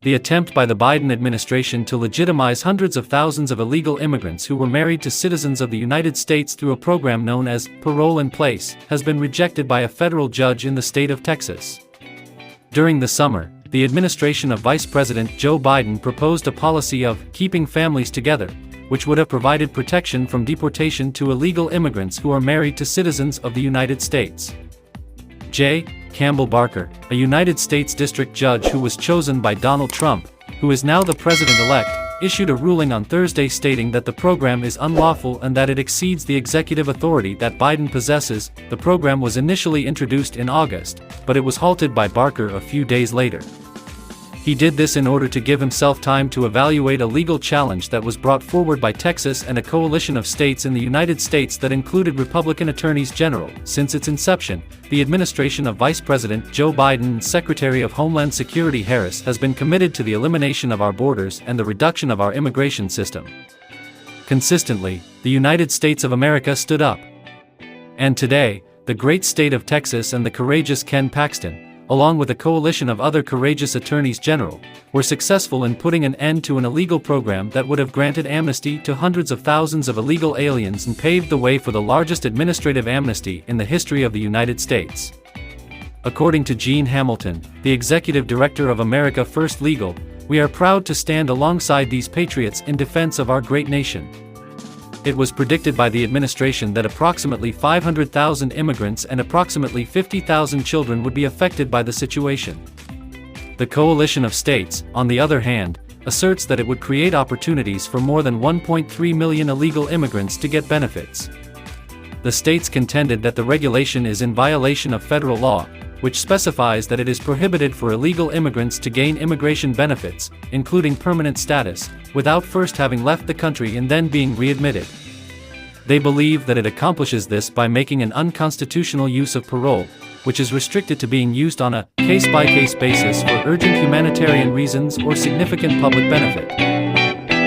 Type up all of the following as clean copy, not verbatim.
The attempt by the Biden administration to legitimize hundreds of thousands of illegal immigrants who were married to citizens of the United States through a program known as Parole in Place has been rejected by a federal judge in the state of Texas. During the summer, the administration of Vice President Joe Biden proposed a policy of keeping families together, which would have provided protection from deportation to illegal immigrants who are married to citizens of the United States. J. Campbell Barker, a United States District Judge who was chosen by Donald Trump, who is now the president-elect, issued a ruling on Thursday stating that the program is unlawful and that it exceeds the executive authority that Biden possesses. The program was initially introduced in August, but it was halted by Barker a few days later. He did this in order to give himself time to evaluate a legal challenge that was brought forward by Texas and a coalition of states in the United States that included Republican attorneys general. Since its inception, the administration of Vice President Joe Biden and Secretary of Homeland Security Harris has been committed to the elimination of our borders and the reduction of our immigration system. Consistently, the United States of America stood up. And today, the great state of Texas and the courageous Ken Paxton, along with a coalition of other courageous attorneys general, were successful in putting an end to an illegal program that would have granted amnesty to hundreds of thousands of illegal aliens and paved the way for the largest administrative amnesty in the history of the United States. According to Gene Hamilton, the executive director of America First Legal, we are proud to stand alongside these patriots in defense of our great nation. It was predicted by the administration that approximately 500,000 immigrants and approximately 50,000 children would be affected by the situation. The coalition of states, on the other hand, asserts that it would create opportunities for more than 1.3 million illegal immigrants to get benefits. The states contended that the regulation is in violation of federal law, which specifies that it is prohibited for illegal immigrants to gain immigration benefits, including permanent status, without first having left the country and then being readmitted. They believe that it accomplishes this by making an unconstitutional use of parole, which is restricted to being used on a case-by-case basis for urgent humanitarian reasons or significant public benefit.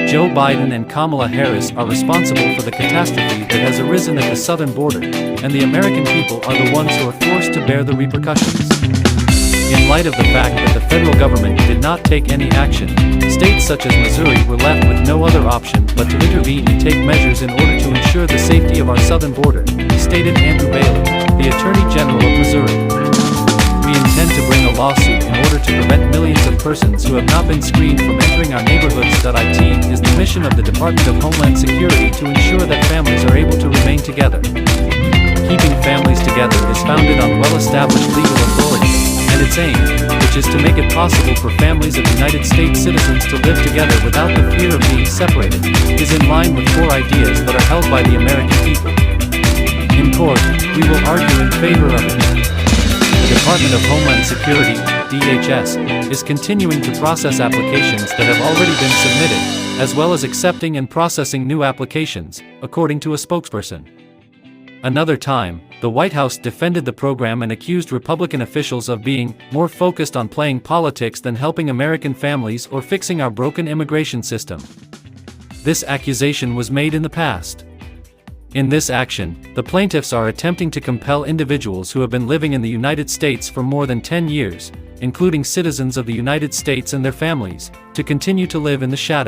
Joe Biden and Kamala Harris are responsible for the catastrophe that has arisen at the southern border, and the American people are the ones who are forced to bear the repercussions. In light of the fact that the federal government did not take any action, states such as Missouri were left with no other option but to intervene and take measures in order to ensure the safety of our southern border, stated Andrew Bailey, the Attorney General of Missouri. We intend to bring a lawsuit in order to prevent millions of persons who have not been screened from entering our neighborhoods. It is the mission of the Department of Homeland Security to ensure that families are able to remain together. Keeping families together is founded on well-established legal authority, and its aim, which is to make it possible for families of United States citizens to live together without the fear of being separated, is in line with core ideas that are held by the American people. In court, we will argue in favor of it. The Department of Homeland Security, DHS, is continuing to process applications that have already been submitted, as well as accepting and processing new applications, according to a spokesperson. Another time, the White House defended the program and accused Republican officials of being more focused on playing politics than helping American families or fixing our broken immigration system. This accusation was made in the past. In this action, the plaintiffs are attempting to compel individuals who have been living in the United States for more than 10 years, including citizens of the United States and their families, to continue to live in the shadows.